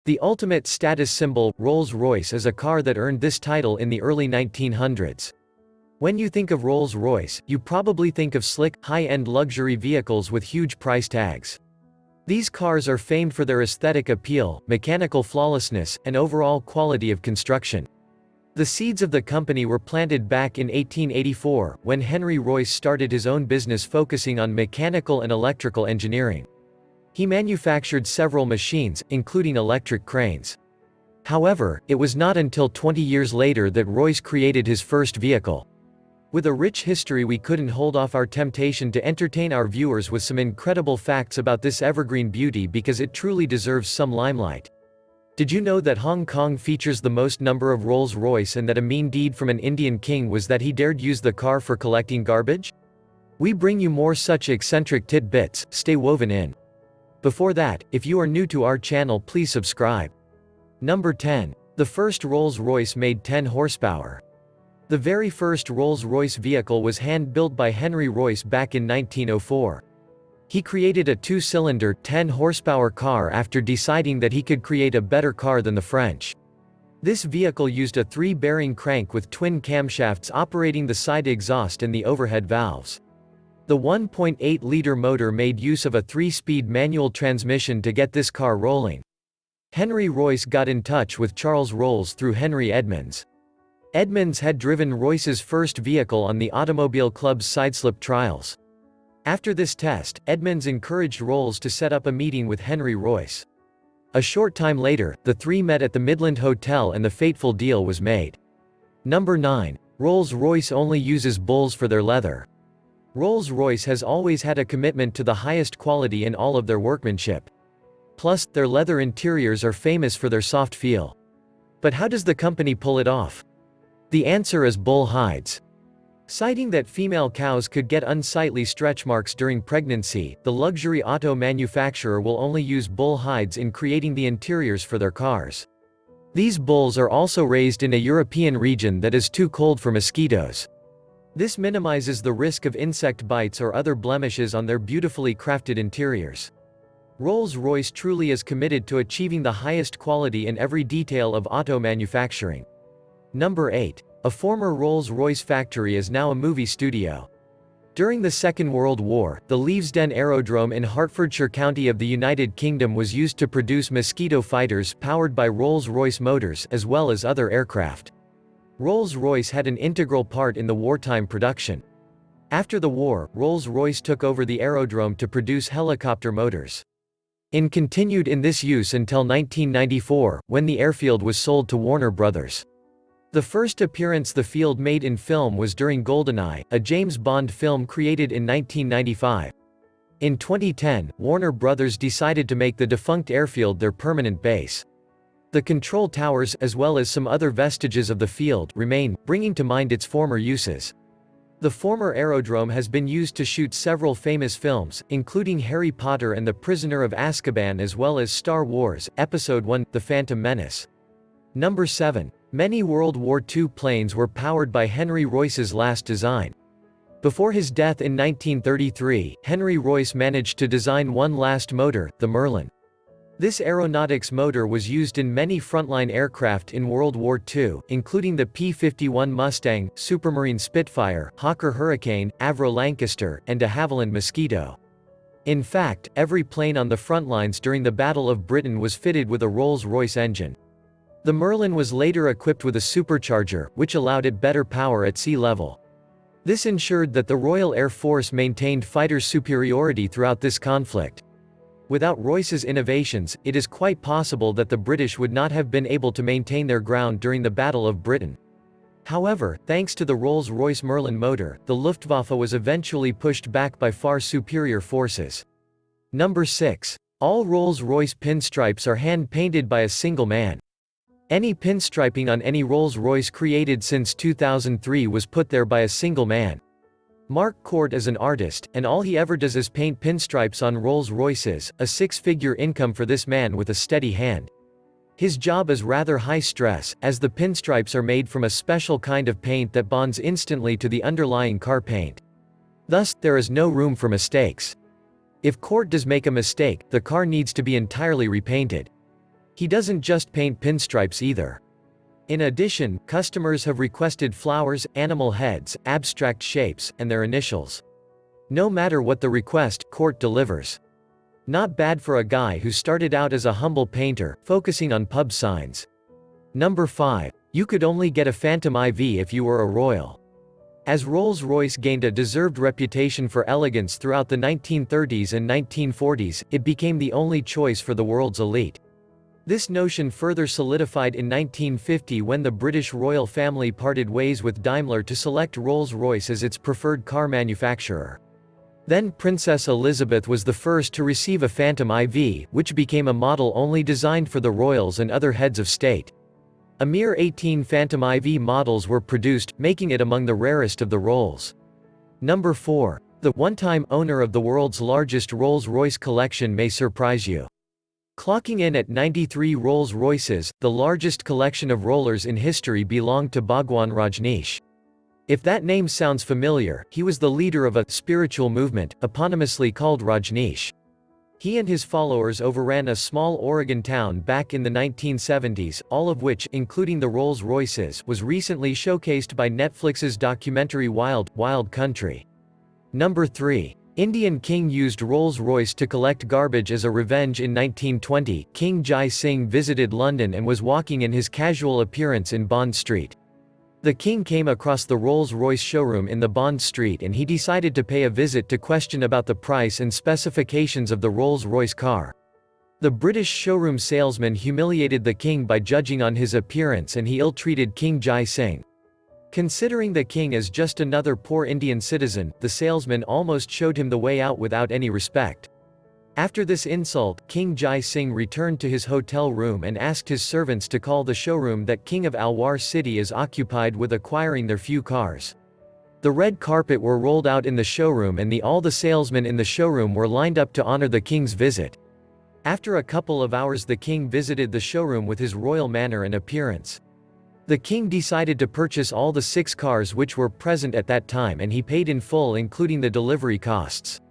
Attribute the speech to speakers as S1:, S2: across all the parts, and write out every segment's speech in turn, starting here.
S1: The ultimate status symbol, Rolls-Royce is a car that earned this title in the early 1900s. When you think of Rolls-Royce, you probably think of slick, high-end luxury vehicles with huge price tags. These cars are famed for their aesthetic appeal, mechanical flawlessness, and overall quality of construction. The seeds of the company were planted back in 1884, when Henry Royce started his own business focusing on mechanical and electrical engineering. He manufactured several machines, including electric cranes. However, it was not until 20 years later that Royce created his first vehicle. With a rich history, we couldn't hold off our temptation to entertain our viewers with some incredible facts about this evergreen beauty because it truly deserves some limelight. Did you know that Hong Kong features the most number of Rolls-Royce and that a mean deed from an Indian king was that he dared use the car for collecting garbage? We bring you more such eccentric tidbits, stay woven in. Before that, if you are new to our channel, please subscribe. Number 10. The first Rolls-Royce made 10 horsepower. The very first Rolls-Royce vehicle was hand-built by Henry Royce back in 1904. He created a two-cylinder, 10-horsepower car after deciding that he could create a better car than the French. This vehicle used a 3-bearing crank with twin camshafts operating the side exhaust and the overhead valves. The 1.8-liter motor made use of a 3-speed manual transmission to get this car rolling. Henry Royce got in touch with Charles Rolls through Henry Edmonds. Edmonds had driven Royce's first vehicle on the Automobile Club's sideslip trials. After this test, Edmonds encouraged Rolls to set up a meeting with Henry Royce. A short time later, the three met at the Midland Hotel and the fateful deal was made. Number 9. Rolls-Royce only uses bulls for their leather. Rolls-Royce has always had a commitment to the highest quality in all of their workmanship. Plus, their leather interiors are famous for their soft feel. But how does the company pull it off? The answer is bull hides. Citing that female cows could get unsightly stretch marks during pregnancy, the luxury auto manufacturer will only use bull hides in creating the interiors for their cars. These bulls are also raised in a European region that is too cold for mosquitoes. This minimizes the risk of insect bites or other blemishes on their beautifully crafted interiors. Rolls-Royce truly is committed to achieving the highest quality in every detail of auto manufacturing. Number 8. A former Rolls-Royce factory is now a movie studio. During the Second World War, the Leavesden Aerodrome in Hertfordshire County of the United Kingdom was used to produce Mosquito fighters powered by Rolls-Royce motors, as well as other aircraft. Rolls-Royce had an integral part in the wartime production. After the war, Rolls-Royce took over the aerodrome to produce helicopter motors. It continued in this use until 1994, when the airfield was sold to Warner Brothers. The first appearance the field made in film was during GoldenEye, a James Bond film created in 1995. In 2010, Warner Brothers decided to make the defunct airfield their permanent base. The control towers, as well as some other vestiges of the field, remain, bringing to mind its former uses. The former aerodrome has been used to shoot several famous films, including Harry Potter and the Prisoner of Azkaban, as well as Star Wars, Episode I, The Phantom Menace. Number 7. Many World War II planes were powered by Henry Royce's last design. Before his death in 1933, Henry Royce managed to design one last motor, the Merlin. This aeronautics motor was used in many frontline aircraft in World War II, including the P-51 Mustang, Supermarine Spitfire, Hawker Hurricane, Avro Lancaster, and de Havilland Mosquito. In fact, every plane on the front lines during the Battle of Britain was fitted with a Rolls-Royce engine. The Merlin was later equipped with a supercharger, which allowed it better power at sea level. This ensured that the Royal Air Force maintained fighter superiority throughout this conflict. Without Royce's innovations, it is quite possible that the British would not have been able to maintain their ground during the Battle of Britain. However, thanks to the Rolls-Royce Merlin motor, the Luftwaffe was eventually pushed back by far superior forces. Number 6. All Rolls-Royce pinstripes are hand-painted by a single man. Any pinstriping on any Rolls-Royce created since 2003 was put there by a single man. Mark Court is an artist, and all he ever does is paint pinstripes on Rolls-Royces, a six-figure income for this man with a steady hand. His job is rather high stress, as the pinstripes are made from a special kind of paint that bonds instantly to the underlying car paint. Thus, there is no room for mistakes. If Court does make a mistake, the car needs to be entirely repainted. He doesn't just paint pinstripes either. In addition, customers have requested flowers, animal heads, abstract shapes, and their initials. No matter what the request, Cort delivers. Not bad for a guy who started out as a humble painter, focusing on pub signs. Number 5. You could only get a Phantom IV if you were a royal. As Rolls-Royce gained a deserved reputation for elegance throughout the 1930s and 1940s, it became the only choice for the world's elite. This notion further solidified in 1950 when the British royal family parted ways with Daimler to select Rolls-Royce as its preferred car manufacturer. Then Princess Elizabeth was the first to receive a Phantom IV, which became a model only designed for the royals and other heads of state. A mere 18 Phantom IV models were produced, making it among the rarest of the Rolls. Number 4. The one-time owner of the world's largest Rolls-Royce collection may surprise you. Clocking in at 93 Rolls-Royces, the largest collection of rollers in history belonged to Bhagwan Rajneesh. If that name sounds familiar, he was the leader of a spiritual movement, eponymously called Rajneesh. He and his followers overran a small Oregon town back in the 1970s, all of which, including the Rolls-Royces, was recently showcased by Netflix's documentary Wild, Wild Country. Number 3. Indian king used Rolls-Royce to collect garbage as a revenge. In 1920, King Jai Singh visited London and was walking in his casual appearance in Bond Street. The king came across the Rolls-Royce showroom in the Bond Street and he decided to pay a visit to question about the price and specifications of the Rolls-Royce car. The British showroom salesman humiliated the king by judging on his appearance and he ill-treated King Jai Singh. Considering the king as just another poor Indian citizen, the salesman almost showed him the way out without any respect. After this insult, King Jai Singh returned to his hotel room and asked his servants to call the showroom that King of Alwar city is occupied with acquiring their few cars. The red carpet were rolled out in the showroom and all the salesmen in the showroom were lined up to honor the king's visit. After a couple of hours the king visited the showroom with his royal manner and appearance. The king decided to purchase all the 6 cars which were present at that time and he paid in full including the delivery costs.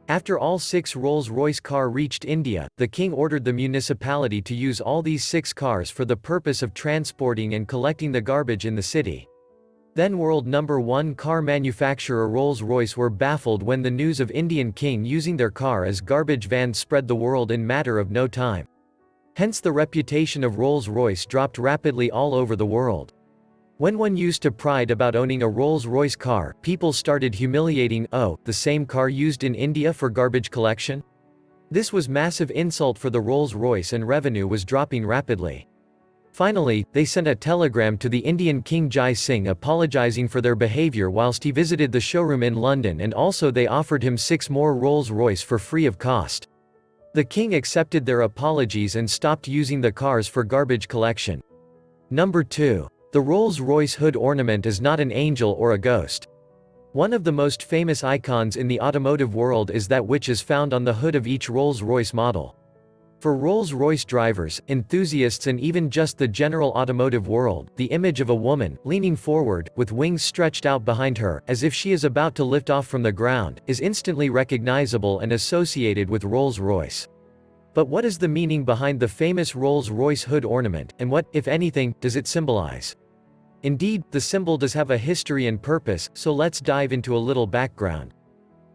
S1: After all 6 Rolls-Royce cars reached India, the king ordered the municipality to use all these 6 cars for the purpose of transporting and collecting the garbage in the city. Then world number 1 car manufacturer Rolls-Royce were baffled when the news of Indian king using their car as garbage van spread the world in matter of no time. Hence the reputation of Rolls-Royce dropped rapidly all over the world. When one used to pride about owning a Rolls-Royce car, people started humiliating, "Oh, the same car used in India for garbage collection?" This was massive insult for the Rolls-Royce and revenue was dropping rapidly. Finally, they sent a telegram to the Indian King Jai Singh apologizing for their behavior whilst he visited the showroom in London and also they offered him 6 more Rolls-Royce for free of cost. The king accepted their apologies and stopped using the cars for garbage collection. Number 2. The Rolls-Royce hood ornament is not an angel or a ghost. One of the most famous icons in the automotive world is that which is found on the hood of each Rolls-Royce model. For Rolls-Royce drivers, enthusiasts and even just the general automotive world, the image of a woman, leaning forward, with wings stretched out behind her, as if she is about to lift off from the ground, is instantly recognizable and associated with Rolls-Royce. But what is the meaning behind the famous Rolls-Royce hood ornament, and what, if anything, does it symbolize? Indeed, the symbol does have a history and purpose, so let's dive into a little background.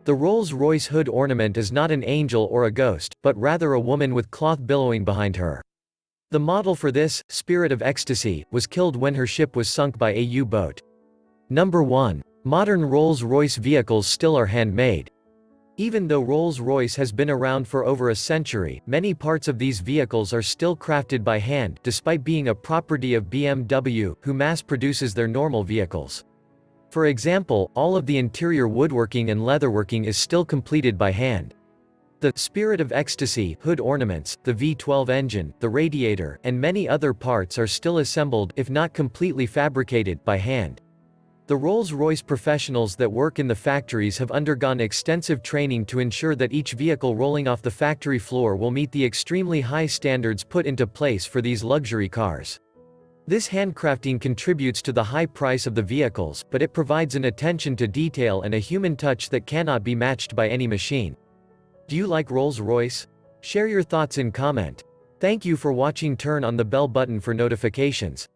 S1: The Rolls-Royce hood ornament is not an angel or a ghost, but rather a woman with cloth billowing behind her. The model for this, Spirit of Ecstasy, was killed when her ship was sunk by a U-boat. Number 1. Modern Rolls-Royce vehicles still are handmade. Even though Rolls-Royce has been around for over a century, many parts of these vehicles are still crafted by hand, despite being a property of BMW, who mass produces their normal vehicles. For example, all of the interior woodworking and leatherworking is still completed by hand. The Spirit of Ecstasy hood ornaments, the V12 engine, the radiator, and many other parts are still assembled, if not completely fabricated, by hand. The Rolls-Royce professionals that work in the factories have undergone extensive training to ensure that each vehicle rolling off the factory floor will meet the extremely high standards put into place for these luxury cars. This handcrafting contributes to the high price of the vehicles, but it provides an attention to detail and a human touch that cannot be matched by any machine. Do you like Rolls-Royce? Share your thoughts in comment. Thank you for watching. Turn on the bell button for notifications.